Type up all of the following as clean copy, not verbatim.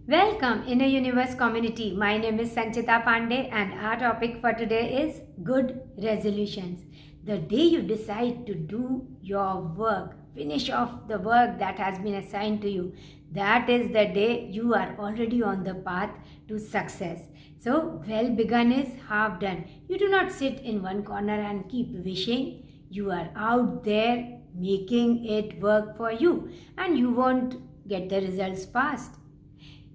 Welcome Inner Universe community. My name is Sanchita Pandey and our topic for today is good resolutions. The day you decide to do your work, finish off the work that has been assigned to you, that is the day you are already on the path to success. So, well begun is half done. You do not sit in one corner and keep wishing. You are out there making it work for you and you won't get the results fast.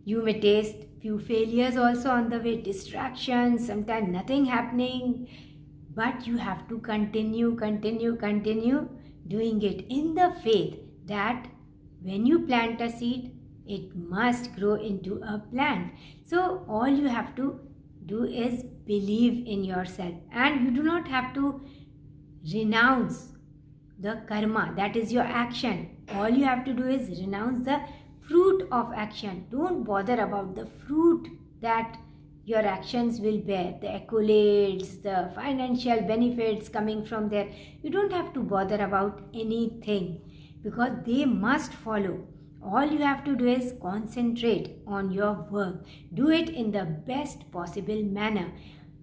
You may taste few failures also on the way, distractions, sometimes nothing happening, but you have to continue doing it in the faith that when you plant a seed, it must grow into a plant. So all you have to do is believe in yourself, and you do not have to renounce the karma, that is your action. All you have to do is renounce the fruit of action. Don't bother about the fruit that your actions will bear, the accolades, the financial benefits coming from there. You don't have to bother about anything because they must follow. All you have to do is concentrate on your work. Do it in the best possible manner.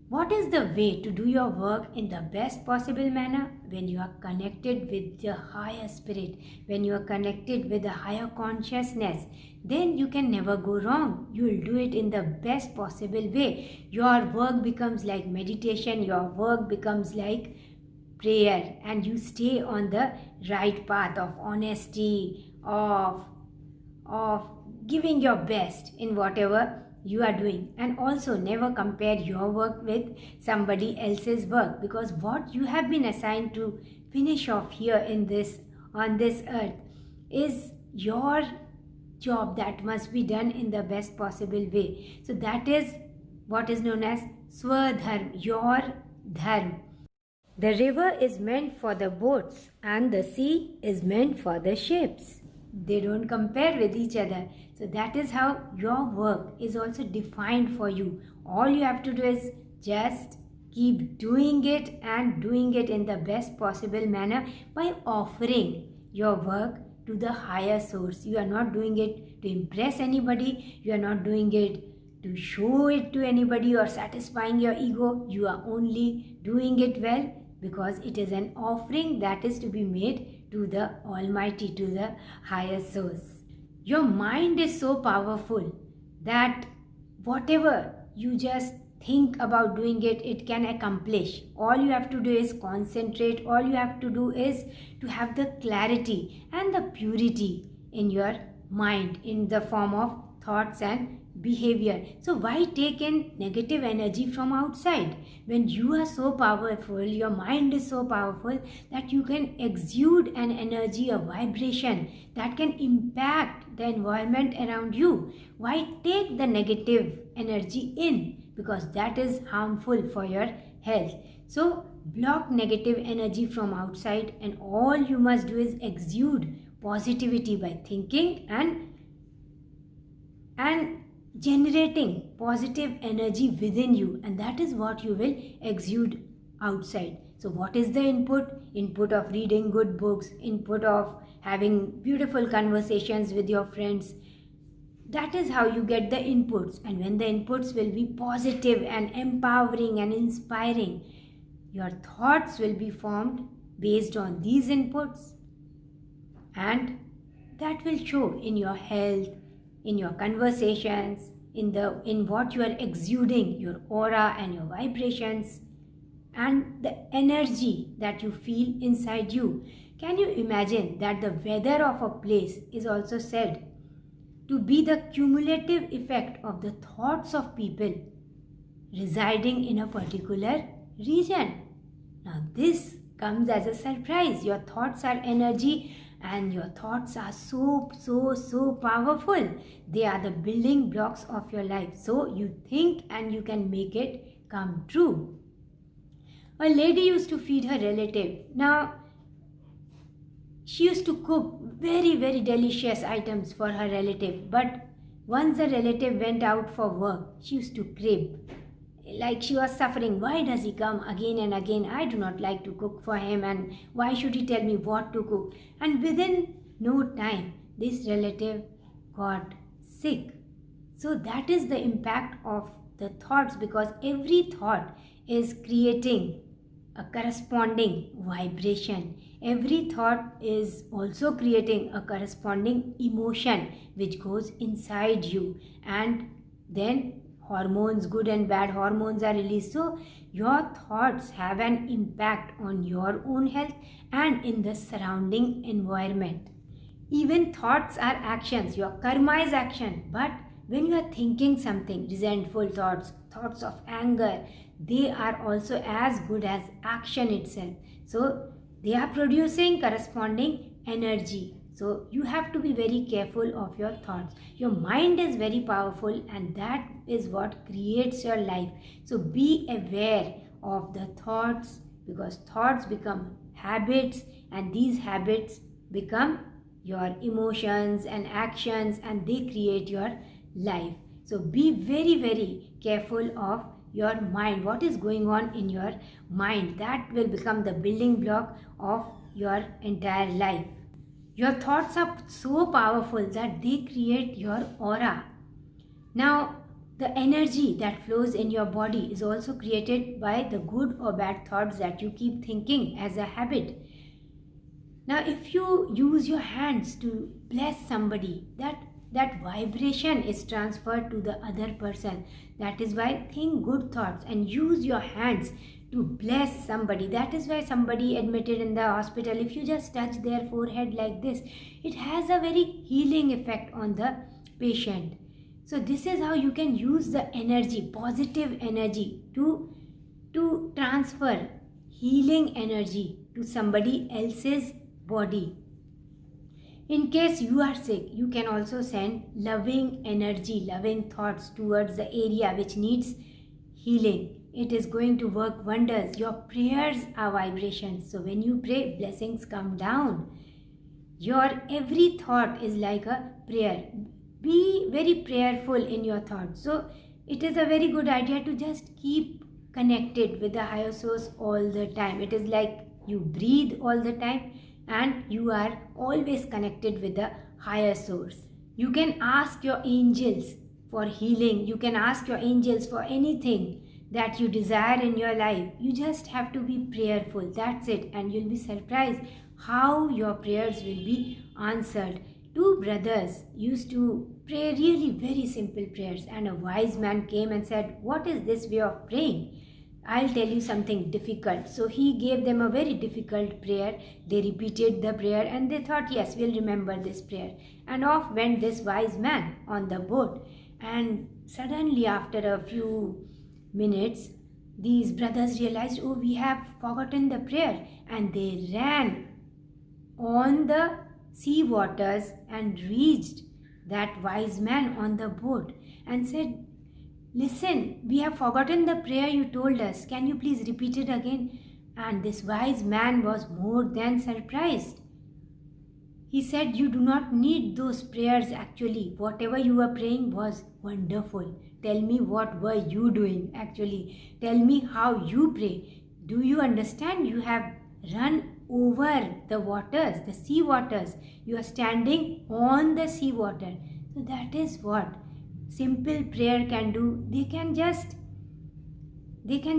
What is the way to do your work in the best possible manner? When you are connected with the higher spirit, when you are connected with the higher consciousness, then you can never go wrong. You will do it in the best possible way. Your work becomes like meditation, your work becomes like prayer, and you stay on the right path of honesty, of giving your best in whatever you are doing. And also never compare your work with somebody else's work, because what you have been assigned to finish off here on this earth is your job that must be done in the best possible way. So that is what is known as Swadharma, your dharma. The river is meant for the boats and the sea is meant for the ships. They don't compare with each other. So that is how your work is also defined for you. All you have to do is just keep doing it, and doing it in the best possible manner by offering your work to the higher source. You are not doing it to impress anybody. You are not doing it to show it to anybody or satisfying your ego. You are only doing it well because it is an offering that is to be made to the Almighty, to the higher source. Your mind is so powerful that whatever you just think about doing it, it can accomplish. All you have to do is concentrate. All you have to do is to have the clarity and the purity in your mind in the form of thoughts and behavior. So why take in negative energy from outside when you are so powerful? Your mind is so powerful that you can exude an energy, a vibration that can impact the environment around you. Why take the negative energy in? Because that is harmful for your health. So block negative energy from outside, and all you must do is exude positivity by thinking and generating positive energy within you, and that is what you will exude outside. So what is the input of reading good books, input of having beautiful conversations with your friends? That is how you get the inputs, and when the inputs will be positive and empowering and inspiring, your thoughts will be formed based on these inputs, and that will show in your health, in your conversations, in what you are exuding, your aura and your vibrations, and the energy that you feel inside you. Can you imagine that the weather of a place is also said to be the cumulative effect of the thoughts of people residing in a particular region? Now this comes as a surprise. Your thoughts are energy, and your thoughts are so powerful. They are the building blocks of your life. So you think and you can make it come true. A lady used to feed her relative. Now she used to cook very delicious items for her relative, but once the relative went out for work, she used to crib. Like she was suffering. Why does he come again and again? I do not like to cook for him, and why should he tell me what to cook? And within no time, this relative got sick. So that is the impact of the thoughts, because every thought is creating a corresponding vibration. Every thought is also creating a corresponding emotion which goes inside you, and then hormones, good and bad hormones, are released. So your thoughts have an impact on your own health and in the surrounding environment. Even thoughts are actions. Your karma is action. But when you are thinking something, resentful thoughts, thoughts of anger, they are also as good as action itself. So they are producing corresponding energy. So you have to be very careful of your thoughts. Your mind is very powerful, and that is what creates your life. So be aware of the thoughts, because thoughts become habits, and these habits become your emotions and actions, and they create your life. So be very, very careful of your mind. What is going on in your mind, that will become the building block of your entire life. Your thoughts are so powerful that they create your aura. Now, the energy that flows in your body is also created by the good or bad thoughts that you keep thinking as a habit. Now, if you use your hands to bless somebody, that vibration is transferred to the other person. That is why think good thoughts and use your hands to bless somebody. That is why somebody admitted in the hospital, if you just touch their forehead like this, it has a very healing effect on the patient. So this is how you can use the energy, positive energy, to transfer healing energy to somebody else's body. In case you are sick, you can also send loving energy, loving thoughts towards the area which needs healing. It is going to work wonders. Your prayers are vibrations. So when you pray, blessings come down. Your every thought is like a prayer. Be very prayerful in your thoughts. So it is a very good idea to just keep connected with the higher source all the time. It is like you breathe all the time, and you are always connected with the higher source. You can ask your angels for healing. You can ask your angels for anything that you desire in your life. You just have to be prayerful. That's it. And you'll be surprised how your prayers will be answered. Two brothers used to pray really very simple prayers, and a wise man came and said, "What is this way of praying? I'll tell you something difficult." So he gave them a very difficult prayer. They repeated the prayer, and they thought, yes, we'll remember this prayer. And off went this wise man on the boat. And suddenly, after a few minutes, these brothers realized, oh, we have forgotten the prayer. And they ran on the sea waters and reached that wise man on the boat and said, "Listen, we have forgotten the prayer you told us. Can you please repeat it again?" And this wise man was more than surprised. He said, "You do not need those prayers actually. Whatever you were praying was wonderful. Tell me, what were you doing actually? Tell me how you pray. Do you understand? You have run over the waters, the sea waters. You are standing on the sea water." So that is what simple prayer can do. They can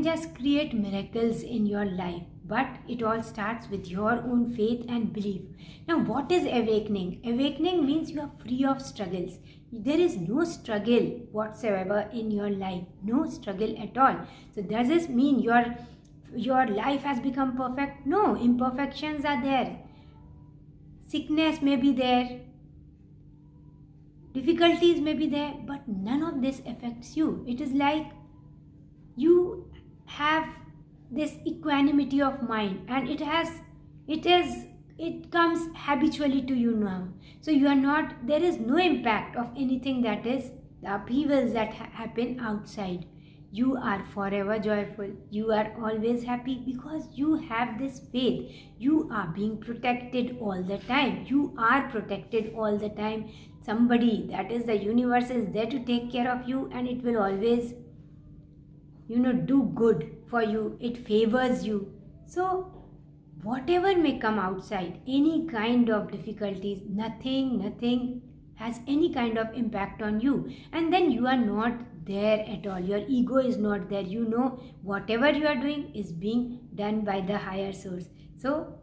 just create miracles in your life. But it all starts with your own faith and belief. Now, what is awakening? Awakening means you are free of struggles. There is no struggle whatsoever in your life. No struggle at all. So does this mean your life has become perfect? No, imperfections are there. Sickness may be there. Difficulties may be there, but none of this affects you. It is like you have this equanimity of mind, and it comes habitually to you now. So there is no impact of anything, that is the upheavals that happen outside. You are forever joyful. You are always happy because you have this faith. You are being protected all the time. You are protected all the time. Somebody, that is the universe, is there to take care of you, and it will always, do good for you. It favors you. So whatever may come outside, any kind of difficulties, nothing has any kind of impact on you, and then you are not there at all. Your ego is not there. You know whatever you are doing is being done by the higher source. So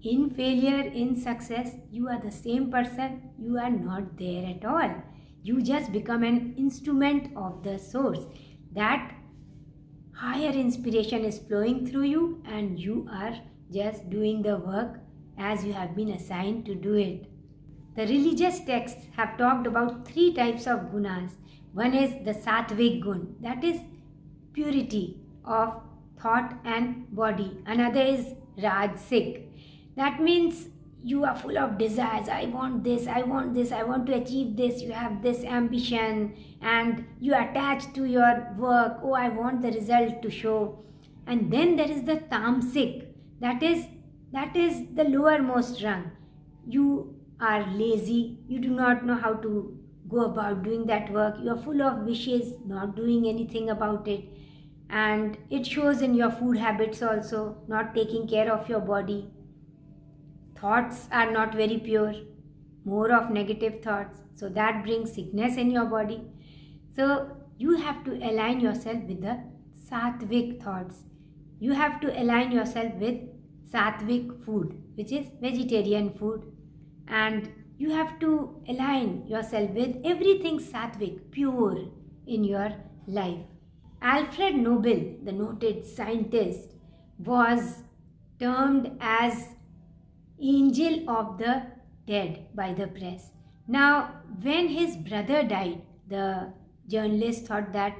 in failure, in success, you are the same person. You are not there at all. You just become an instrument of the source. That higher inspiration is flowing through you, and you are just doing the work as you have been assigned to do it. The religious texts have talked about 3 types of gunas. One is the sattvic gun, that is purity of thought and body. Another is rajasic. That means you are full of desires. I want this, I want this, I want to achieve this. You have this ambition and you are attached to your work. Oh, I want the result to show. And then there is the tamasic. That is the lowermost rung. You are lazy. You do not know how to go about doing that work. You are full of wishes, not doing anything about it. And it shows in your food habits also, not taking care of your body. Thoughts are not very pure, more of negative thoughts. So that brings sickness in your body. So you have to align yourself with the sattvic thoughts. You have to align yourself with sattvic food, which is vegetarian food. And you have to align yourself with everything sattvic, pure in your life. Alfred Nobel, the noted scientist, was termed as angel of the dead by the press. Now, when his brother died, the journalist thought that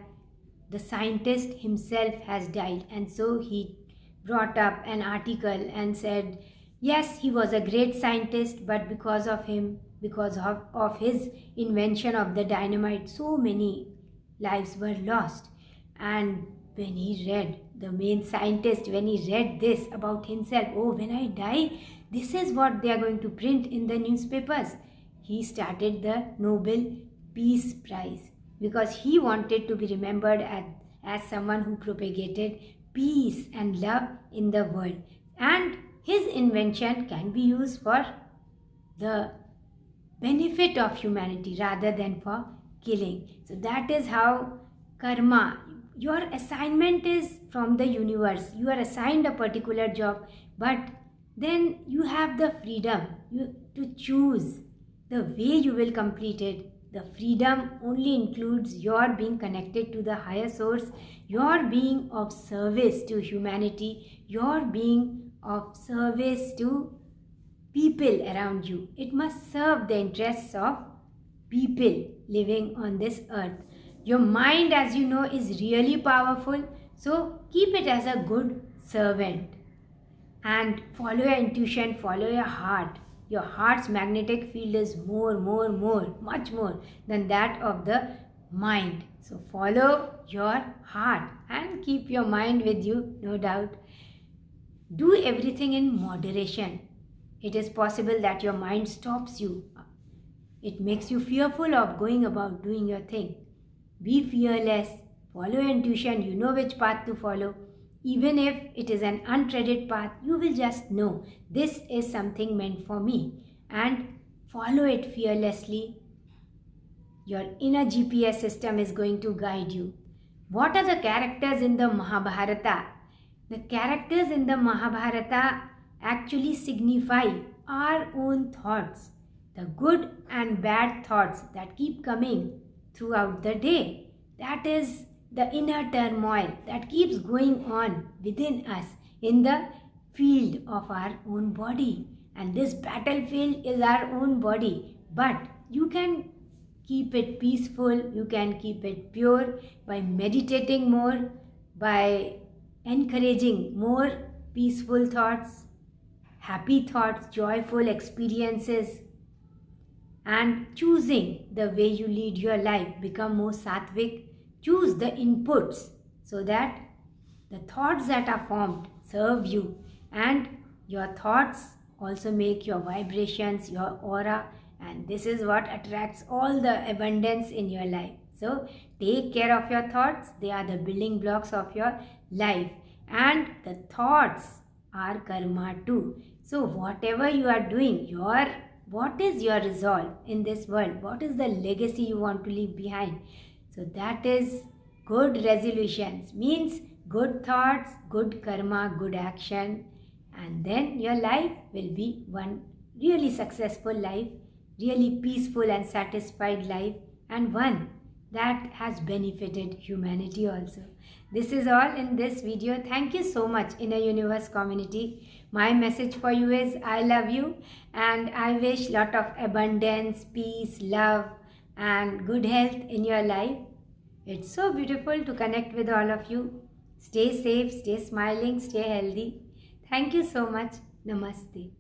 the scientist himself has died, and so he brought up an article and said, yes, he was a great scientist, but because of him, because of his invention of the dynamite, so many lives were lost. And when he read, the main scientist, when he read this about himself, oh, when I die, this is what they are going to print in the newspapers. He started the Nobel Peace Prize because he wanted to be remembered as someone who propagated peace and love in the world. And his invention can be used for the benefit of humanity rather than for killing. So that is how karma, your assignment is from the universe. You are assigned a particular job, but then you have the freedom to choose the way you will complete it. The freedom only includes your being connected to the higher source, your being of service to humanity, your being of service to people around you. It must serve the interests of people living on this earth. Your mind, as you know, is really powerful, so keep it as a good servant. And follow your intuition, follow your heart. Your heart's magnetic field is much more than that of the mind. So follow your heart and keep your mind with you, no doubt. Do everything in moderation. It is possible that your mind stops you. It makes you fearful of going about doing your thing. Be fearless. Follow your intuition. You know which path to follow. Even if it is an untreaded path, you will just know this is something meant for me, and follow it fearlessly. Your inner GPS system is going to guide you. What are the characters in the Mahabharata? The characters in the Mahabharata actually signify our own thoughts, the good and bad thoughts that keep coming throughout the day. That is the inner turmoil that keeps going on within us in the field of our own body. And this battlefield is our own body. But you can keep it peaceful, you can keep it pure by meditating more, by encouraging more peaceful thoughts, happy thoughts, joyful experiences, and choosing the way you lead your life. Become more sattvic. Choose the inputs so that the thoughts that are formed serve you, and your thoughts also make your vibrations, your aura, and this is what attracts all the abundance in your life. So take care of your thoughts. They are the building blocks of your life, and the thoughts are karma too. So whatever you are doing, your what is your resolve in this world? What is the legacy you want to leave behind? So that is good resolutions, means good thoughts, good karma, good action, and then your life will be one really successful life, really peaceful and satisfied life, and one that has benefited humanity also. This is all in this video. Thank you so much, Inner Universe community. My message for you is I love you, and I wish lot of abundance, peace, love, and good health in your life. It's so beautiful to connect with all of you. Stay safe, stay smiling, stay healthy. Thank you so much. Namaste.